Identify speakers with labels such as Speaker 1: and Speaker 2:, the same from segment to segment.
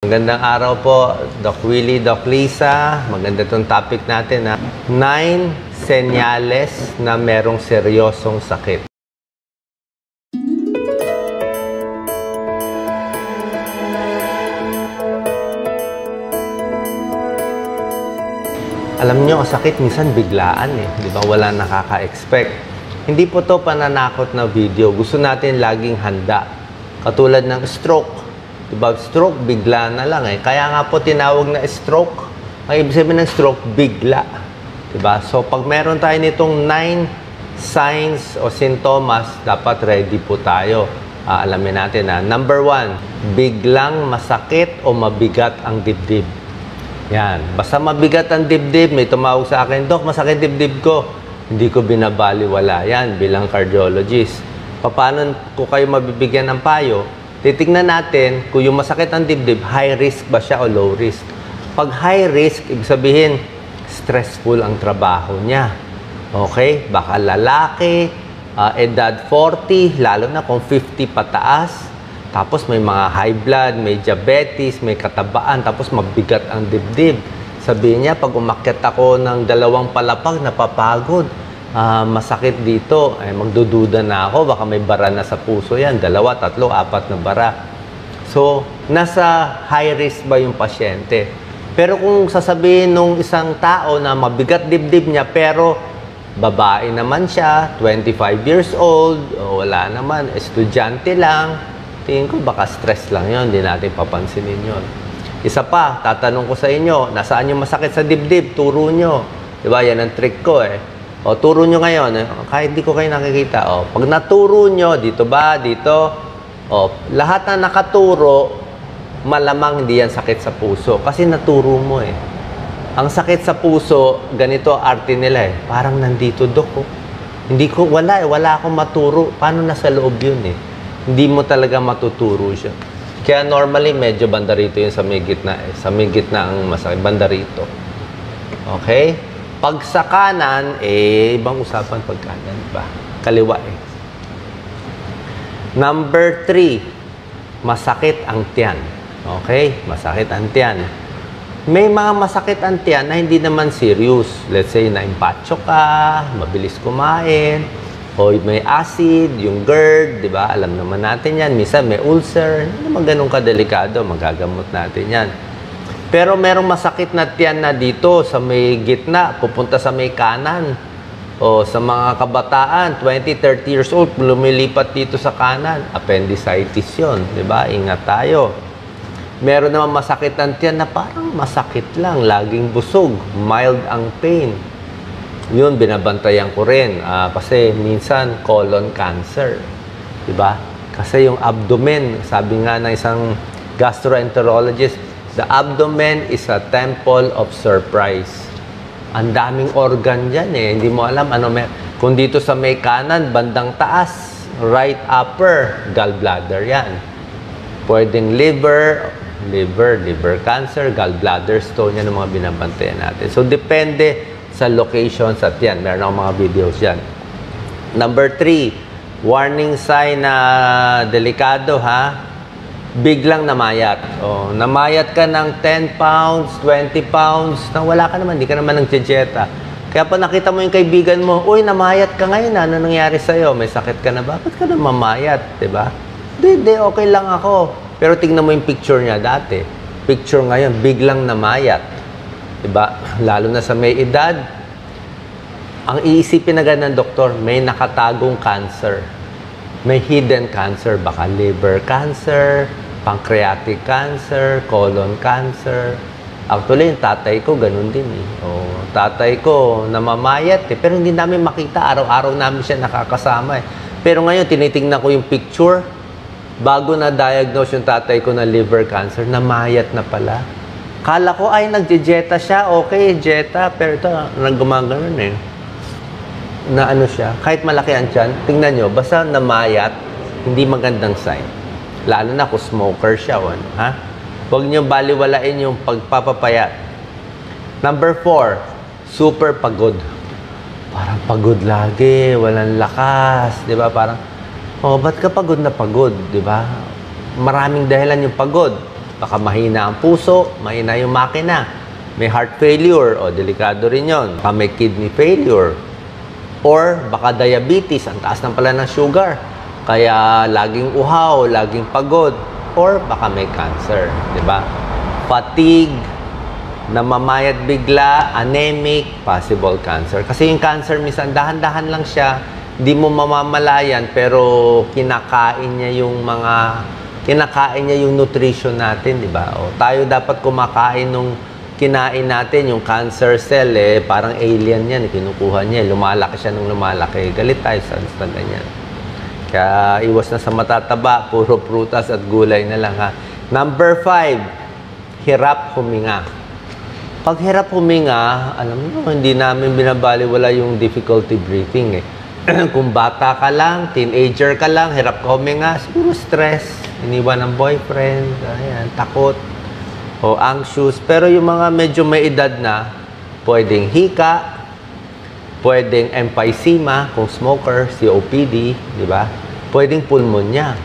Speaker 1: Magandang araw po, Doc Willie, Doc Lisa. Maganda itong topic natin, ha? 9 senyales na merong seryosong sakit. Alam nyo, ang sakit minsan biglaan eh. Di ba? Wala nakaka-expect. Hindi po to pananakot na video. Gusto natin laging handa. Katulad ng stroke. Di ba? Stroke, bigla na lang eh. Kaya nga po tinawag na stroke. Ang ibig sabihin ng stroke, bigla. Di ba? So, pag meron tayo nitong 9 signs o sintomas, dapat ready po tayo. Alamin natin na. Number 1, biglang masakit o mabigat ang dibdib. Yan. Basta mabigat ang dibdib, may tumawag sa akin, Dok, masakit dibdib ko. Hindi ko binabaliwala. Yan, bilang cardiologist. Paano ko kayo mabibigyan ng payo? Titignan natin kung yung masakit ang dibdib, high risk ba siya o low risk. Pag high risk, ibig sabihin, stressful ang trabaho niya. Okay? Baka lalaki, edad 40, lalo na kung 50 pataas. Tapos may mga high blood, may diabetes, may katabaan, tapos mabigat ang dibdib. Sabihin niya, pag umakyat ako ng 2 palapag, napapagod. Masakit dito. Magdududa na ako, baka may bara na sa puso yan. 2, 3, 4 na bara. So, nasa high risk ba yung pasyente? Pero kung sasabihin nung isang tao na mabigat dibdib niya, pero babae naman siya, 25 years old, wala naman, estudyante lang, tingin ko baka stress lang yon, hindi natin papansinin yon. Isa pa, tatanong ko sa inyo, nasaan yung masakit sa dibdib? Turo nyo. Diba? Yan ang trick ko eh. O, turo nyo ngayon. Kahit di ko kayo nakikita. O, pag naturo nyo, dito ba? Dito? O, lahat na nakaturo, malamang hindi yan sakit sa puso. Kasi naturo mo eh. Ang sakit sa puso, ganito arte nila eh. Parang nandito, Dok. Oh. Hindi ko, wala akong maturo. Paano nasa loob yun eh? Hindi mo talaga matuturo siya. Kaya normally, medyo banda rito yun sa may gitna eh. Sa may gitna ang masakit. Banda rito. Okay? Pag sa kanan, eh, ibang usapan pag kanan ba? Kaliwa eh. Number 3, masakit ang tiyan. Okay? Masakit ang tiyan. May mga masakit ang tiyan na hindi naman serious. Let's say, na-impacho ka, mabilis kumain, o may acid, yung GERD, di ba? Alam naman natin yan. Minsan may ulcer. Hindi naman ganun kadelikado. Magagamot natin yan. Pero merong masakit na tiyan na dito sa may gitna, pupunta sa may kanan. O sa mga kabataan, 20, 30 years old, lumilipat dito sa kanan. Appendicitis yun, di ba? Ingat tayo. Meron naman masakit ang tiyan na parang masakit lang. Laging busog. Mild ang pain. Yun, binabantayan ko rin. Kasi minsan, colon cancer. Diba? Kasi yung abdomen, sabi nga ng isang gastroenterologist, the abdomen is a temple of surprise. Ang daming organ dyan eh. Hindi mo alam ano kung dito sa may kanan, bandang taas, right upper, gallbladder yan. Pwedeng liver cancer, gallbladder stone, yan ang mga binabantayan natin. So, depende sa location sa tiyan. Meron akong mga videos yan. Number 3, warning sign na delikado ha. Biglang namayat. O, namayat ka ng 10 pounds, 20 pounds, na wala ka naman, hindi ka naman nagtijeta. Kaya pa nakita mo yung kaibigan mo, uy, namayat ka ngayon, ano nangyari sa'yo? May sakit ka na ba? Ba't ka na mamayat? Diba? Hindi, okay lang ako. Pero tingnan mo yung picture niya dati. Picture ngayon, biglang namayat. Diba? Lalo na sa may edad, ang iisipin na ganun ng doktor, may nakatagong cancer. May hidden cancer. Baka liver cancer, pancreatic cancer, colon cancer. Actually, yung tatay ko, ganun din eh. Tatay ko, namamayat eh. Pero hindi namin makita. Araw-araw namin siya nakakasama eh. Pero ngayon, tinitingnan ko yung picture. Bago na-diagnose yung tatay ko na liver cancer, namayat na pala. Kala ko, ay, nagje-jeta siya. Okay, jeta. Pero ito, naggumaganon eh. Na ano siya, kahit malaki ang tiyan, tingnan nyo, basta namayat, hindi magandang sign. Lalo na kung smoker siya. Ha? Huwag nyo baliwalain yung pagpapapayat. Number 4, super pagod. Parang pagod lagi, walang lakas. Di ba? Parang, oh, ba't ka pagod na pagod? Di ba? Maraming dahilan yung pagod. baka mahina ang puso, mahina yung makina. May heart failure, o delikado rin yun. Baka may kidney failure. Or baka diabetes, ang taas ng pala ng sugar. Kaya laging uhaw, laging pagod. Or baka may cancer, di ba? Fatigue, namamayat bigla, anemic, possible cancer. Kasi yung cancer, minsan dahan-dahan lang siya, di mo mamamalayan, pero kinakain niya yung nutrition natin, di ba? O, tayo dapat kumakain nung kinain natin, yung cancer cell, parang alien yan, kinukuha niya, lumalaki siya nung lumalaki. Galit tayo sa ganyan. Kaya iwas na sa matataba, puro prutas at gulay na lang, ha. Number 5, hirap huminga. Pag hirap huminga, alam mo, hindi namin binabaliwala yung difficulty breathing, Kung bata ka lang, teenager ka lang, hirap ka huminga, siguro stress, iniwan ng boyfriend, ayan, takot, o anxious. Pero yung mga medyo may edad na, pwedeng hika, pwedeng emphysema, kung smoker, COPD, di ba? Pwedeng pulmonya,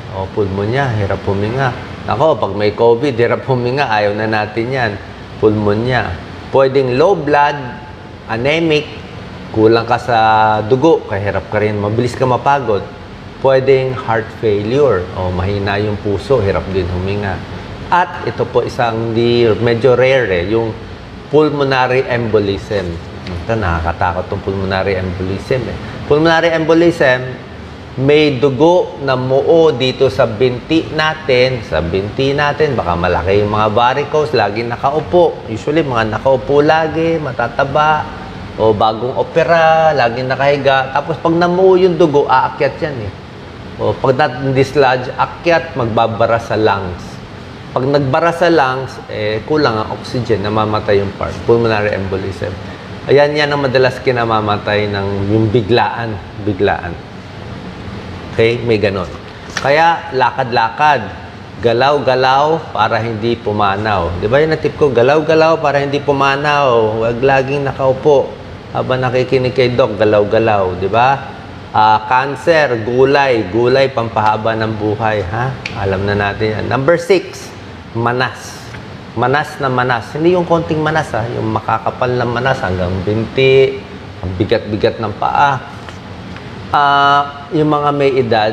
Speaker 1: hirap huminga. Ako, pag may COVID, hirap huminga, ayaw na natin yan, pulmonya. Pwedeng low blood, anemic, kulang ka sa dugo, kaya hirap ka rin, mabilis ka mapagod. Pwedeng heart failure, o mahina yung puso, hirap din huminga. At ito po isang medyo rare, yung pulmonary embolism. Ito, nakakatakot itong pulmonary embolism. Pulmonary embolism, may dugo na muo dito sa binti natin, baka malaki yung mga varicose, laging nakaupo. Usually, mga nakaupo lagi, matataba, o bagong opera, laging nakahiga. Tapos, pag namuo yung dugo, aakyat yan, O pag na-dislodge, akyat, magbabara sa lungs. Pag nagbara sa lungs, kulang ang oxygen, namamatay yung part, pulmonary embolism. Ayan, yan ang madalas kinamamatay ng yung biglaan. Okay? May ganon. Kaya, lakad-lakad. Galaw-galaw para hindi pumanaw. Di ba yung natip ko? Galaw-galaw para hindi pumanaw. Huwag laging nakaupo. Habang nakikinig kay Doc, galaw-galaw. Di ba? Cancer, gulay. Gulay, pampahaba ng buhay. Ha? Alam na natin yan. Number 6, manas. Manas na manas. Hindi yung konting manas, ha? Yung makakapal na manas hanggang binti. Ang bigat-bigat ng paa. Yung mga may edad,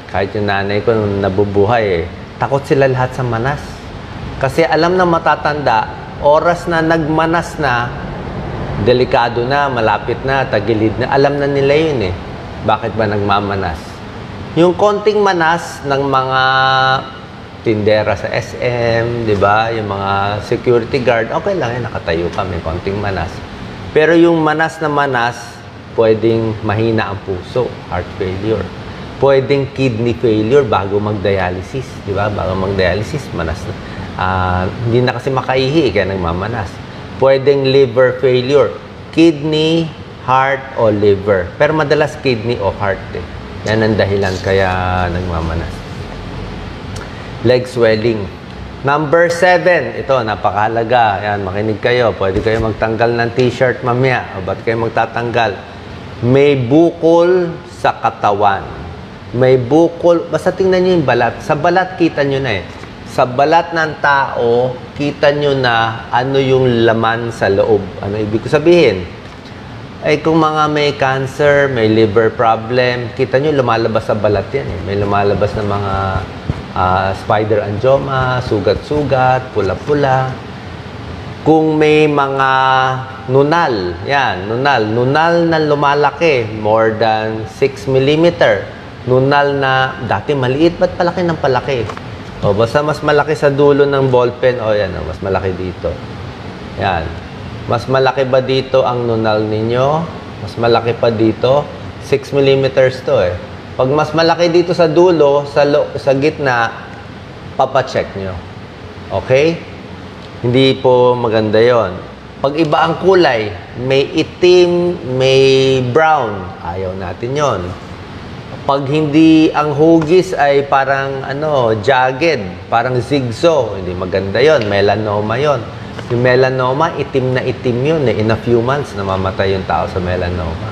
Speaker 1: kahit yung nanay ko nung nabubuhay, takot sila lahat sa manas. Kasi alam na matatanda, oras na nagmanas na, delikado na, malapit na, tagilid na, alam na nila yun Bakit ba nagmamanas? Yung konting manas ng mga tindera sa SM, di ba? Yung mga security guard, okay lang nakatayo ka, may konting manas. Pero yung manas na manas, pwedeng mahina ang puso, heart failure. Pwedeng kidney failure bago mag-dialysis, di ba? Bago mag-dialysis, manas na. Hindi na kasi makaihi, kaya nagmamanas. Pwedeng liver failure, kidney, heart, o liver. Pero madalas kidney o heart Yan ang dahilan kaya nagmamanas. Leg swelling. Number 7, ito, napakahalaga. Yan, makinig kayo. Pwede kayo magtanggal ng t-shirt mamaya. O ba't kayo magtatanggal? May bukol sa katawan. May bukol. Basta tingnan nyo yung balat. Sa balat, kita nyo na Sa balat ng tao, kita nyo na ano yung laman sa loob. Ano ibig ko sabihin? Kung mga may cancer, may liver problem, kita nyo lumalabas sa balat yan. May lumalabas na mga spider angioma, sugat-sugat, pula-pula. Kung may mga nunal, nunal na lumalaki, more than 6 mm. Nunal na dati maliit, ba't palaki ng palaki? O, basta mas malaki sa dulo ng ballpen, mas malaki dito. Yan. Mas malaki ba dito ang nunal ninyo? Mas malaki pa dito? 6 mm to Pag mas malaki dito sa dulo, sa gitna, papacheck nyo. Okay? Hindi po maganda yon. Pag iba ang kulay, may itim, may brown, ayaw natin yon. Pag hindi ang hugis ay parang jagged, parang zigzag, hindi maganda yon. Melanoma yon. Yung melanoma, itim na itim yun. In a few months, namamatay yung tao sa melanoma.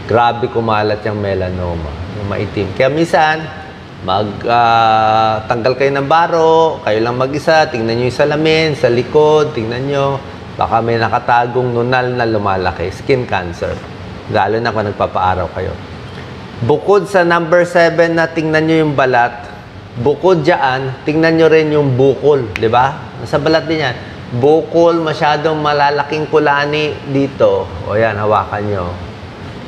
Speaker 1: Grabe kumalat yung melanoma, yung maitim. Kaya minsan, Tanggal kayo ng baro, kayo lang mag-isa, tingnan nyo yung salamin, sa likod, tingnan nyo, baka may nakatagong nunal na lumalaki, skin cancer. Lalo na kung nagpapaaraw kayo. Bukod sa number 7 na tingnan nyo yung balat, bukod dyan, tingnan nyo rin yung bukol, di ba? Nasa balat din yan. Bukol, masyadong malalaking kulani dito. O yan, hawakan nyo.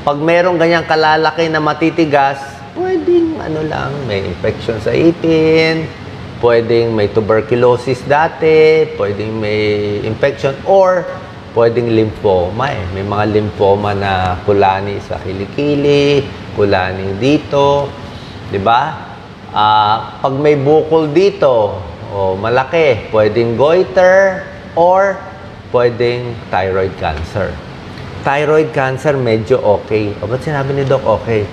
Speaker 1: Pag merong ganyang kalalaki na matitigas, pwedeng may infection sa ipin, pwedeng may tuberculosis dati, pwedeng may infection, or pwedeng lymphoma eh. May mga lymphoma na kulani sa kilikili, kulani dito, di ba? Pag may bukol dito, malaki, pwedeng goiter, or pwedeng thyroid cancer. Thyroid cancer, medyo okay. O, ba't sinabi ni Doc okay?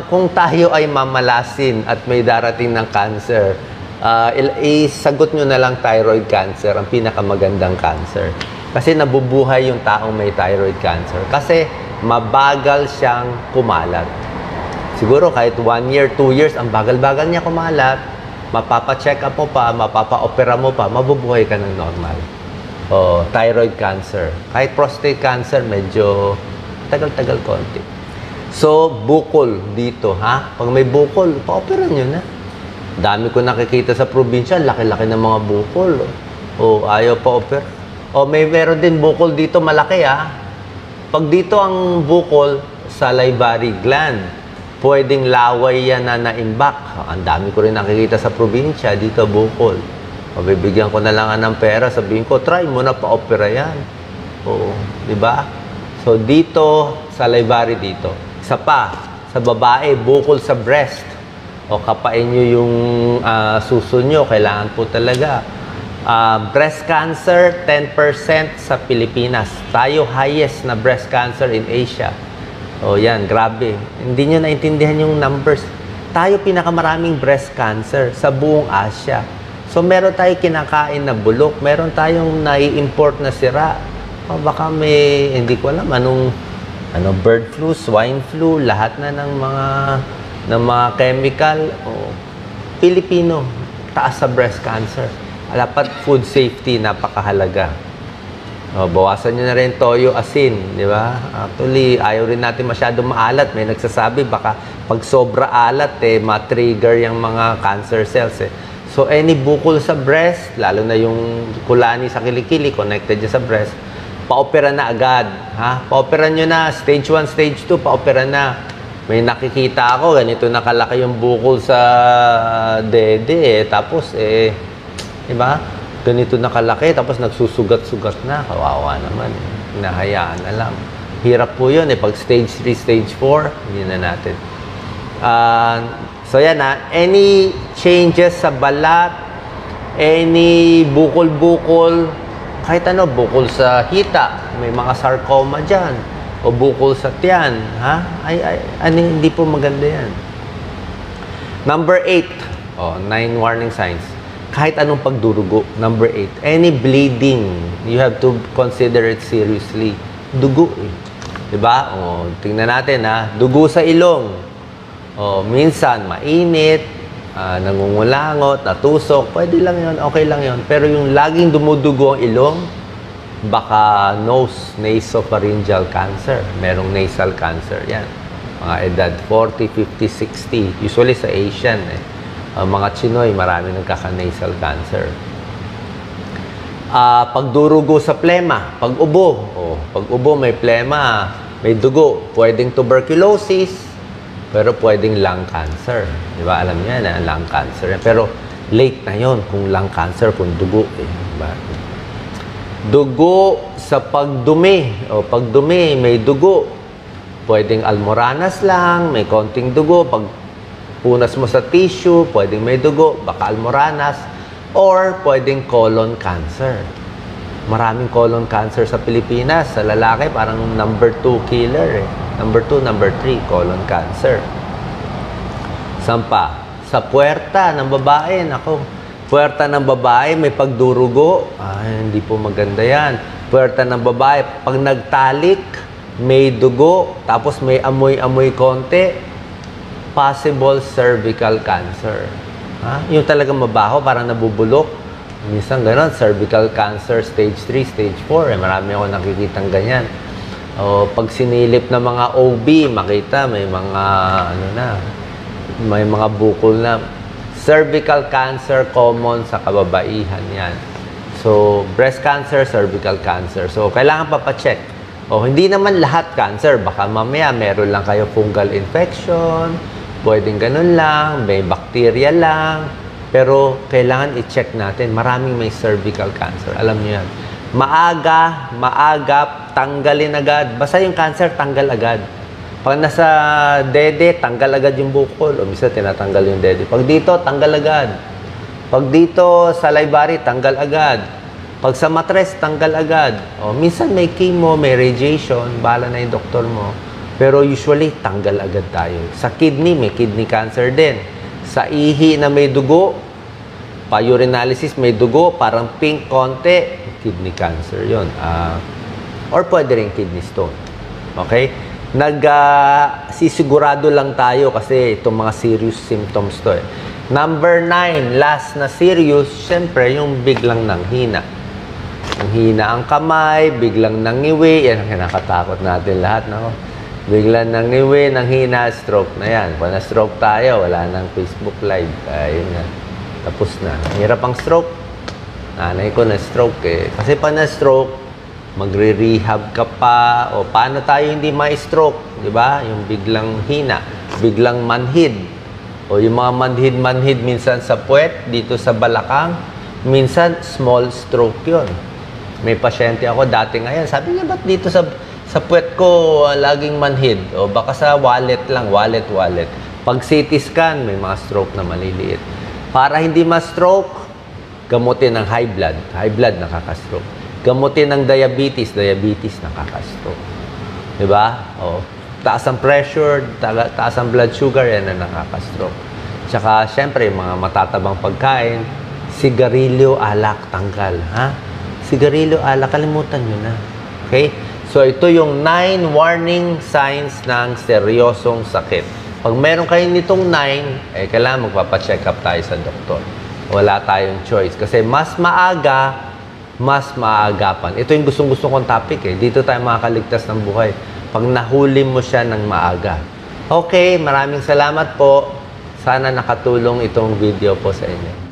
Speaker 1: Kung tayo ay mamalasin at may darating ng cancer, isagot nyo na lang thyroid cancer, ang pinakamagandang cancer. Kasi nabubuhay yung taong may thyroid cancer. Kasi mabagal siyang kumalat. Siguro kahit 1 year, 2 years, ang bagal-bagal niya kumalat, mapapa-check up mo pa, mapapa-opera mo pa, mabubuhay ka ng normal. Thyroid cancer. Kahit prostate cancer, medyo tagal-tagal konti. So, bukol dito, ha? Pag may bukol, pa-opera nyo na. Dami ko nakikita sa probinsya, laki-laki ng mga bukol. Ayaw pa-opera. Meron din bukol dito, malaki, ha? Pag dito ang bukol, salivary gland, pwedeng laway yan na naimbak. Ang dami ko rin nakikita sa probinsya, dito bukol. Bibigyan ko na lang ng pera, sabihin ko, try mo na pa-opera yan. Di ba? So, dito, salivary dito. Isa pa, sa babae, bukol sa breast. Kapain nyo yung suso nyo, kailangan po talaga. Breast cancer, 10% sa Pilipinas. Tayo highest na breast cancer in Asia. Yan, grabe. Hindi nyo naintindihan yung numbers. Tayo pinakamaraming breast cancer sa buong Asia. So, meron tayong kinakain na bulok. Meron tayong nai-import na sira. Baka may, hindi ko alam, bird flu, swine flu, lahat na ng mga chemical. Pilipino, taas sa breast cancer. Dapat food safety, napakahalaga. Bawasan nyo na rin toyo, asin, di ba? Actually, ayaw rin natin masyadong maalat. May nagsasabi, baka pag sobra alat, ma-trigger yung mga cancer cells. So, any bukol sa breast, lalo na yung kulani sa kilikili, connected dyan sa breast, pa-opera na agad. Pa-opera nyo na. Stage 1, stage 2, pa-opera na. May nakikita ako, ganito nakalaki yung bukol sa dede. Tapos, di ba? Ganito nakalaki, tapos nagsusugat-sugat na. Kawawa naman. Hinahayaan na lang. Hirap po yun. Pag stage 3, stage 4, hindi na natin. So, yan any changes sa balat, any bukol-bukol, kahit bukol sa hita, may mga sarcoma dyan, o bukol sa tiyan, hindi po maganda yan. Number 8, 9 warning signs. Kahit anong pagdurugo. Number 8, any bleeding, you have to consider it seriously. Dugo, diba? Tingnan natin, dugo sa ilong. Minsan, mainit, nangungulangot, natusok, pwede lang yon, okay lang yon. Pero yung laging dumudugo ang ilong, baka nasopharyngeal cancer. Merong nasal cancer, yan. Mga edad 40, 50, 60. Usually sa Asian, mga Chinoy, marami nagkaka-nasal cancer. Pagdurugo sa plema, pag-ubo. Pag-ubo, may plema, may dugo. Pwedeng tuberculosis, pero pwedeng lung cancer. Di ba? Alam niyo na lung cancer. Pero late na yon kung lung cancer, kung dugo. Diba? Dugo sa pagdumi. Pagdumi, may dugo. Pwedeng almoranas lang, may konting dugo. Pag punas mo sa tissue, pwedeng may dugo, baka almoranas. Or pwedeng colon cancer. Maraming colon cancer sa Pilipinas. Sa lalaki, parang number 2 killer. Number 2, number 3, colon cancer. Sampa, sa puwerta ng babae, puwerta ng babae, may pagdurugo. Hindi po maganda yan. Puwerta ng babae, pag nagtalik, may dugo, tapos may amoy-amoy konti, possible cervical cancer. Yung talagang mabaho, parang nabubulok. Minsan gano'n, cervical cancer, stage 3, stage 4. Marami ako nakikitang ganyan. O, pag sinilip ng mga OB, makita may mga, may mga bukol na. Cervical cancer, common sa kababaihan yan. So, breast cancer, cervical cancer. So, kailangan papacheck. O, hindi naman lahat cancer. Baka mamaya meron lang kayo fungal infection, pwedeng ganun lang, may bacteria lang. Pero, kailangan i-check natin. Maraming may cervical cancer. Alam niyo yan. Maaga, tanggalin agad. Basta yung cancer, tanggal agad. Pag nasa dede, tanggal agad yung bukol. O minsan, tinatanggal yung dede. Pag dito, tanggal agad. Pag dito, sa salivary, tanggal agad. Pag sa matres, tanggal agad. O minsan, may chemo, may radiation. Bahala na yung doktor mo. Pero usually, tanggal agad tayo. Sa kidney, may kidney cancer din. Sa ihi na may dugo, pa-urinalysis, may dugo, parang pink konti, kidney cancer yun. Or pwede rin kidney stone. Okay? Sisigurado lang tayo kasi itong mga serious symptoms to eh. Number 9, last na serious, syempre yung biglang nanghina. Nanghina ang kamay, biglang nangiwi, yan ang kinakatakot natin lahat. No? Biglang nangiwi, nanghina, stroke na yan. Kung na-stroke tayo, wala nang Facebook Live. Ayun na. Tapos na. Hirap ang stroke. Nanay ko na-stroke eh. Kasi pa na-stroke, magre-rehab ka pa. O paano tayo hindi ma-stroke? Diba? Yung biglang hina, biglang manhid. O yung mga manhid-manhid minsan sa puwet, dito sa balakang, minsan small stroke yun. May pasyente ako dati ngayon. Sabi niya, ba't dito sa puwet ko laging manhid? O baka sa wallet lang, wallet. Pag CT scan, may mga stroke na maliliit. Para hindi ma-stroke, gamutin ng high blood. High blood, nakaka-stroke. Gamutin ng diabetes. Diabetes, nakaka-stroke. Diba? O, taas ang pressure, taas ang blood sugar, yan na nakaka-stroke. Tsaka, syempre, mga matatabang pagkain, sigarilyo, alak, tanggal. Sigarilyo, alak, kalimutan nyo na. Okay? So, ito yung 9 warning signs ng seryosong sakit. Pag meron kayo nitong 9, kailangan magpapacheck up tayo sa doktor. Wala tayong choice. Kasi mas maaga, mas maagapan. Ito yung gustong-gusto kong topic eh. Dito tayo makakaligtas ng buhay. Pag nahuli mo siya ng maaga. Okay, maraming salamat po. Sana nakatulong itong video po sa inyo.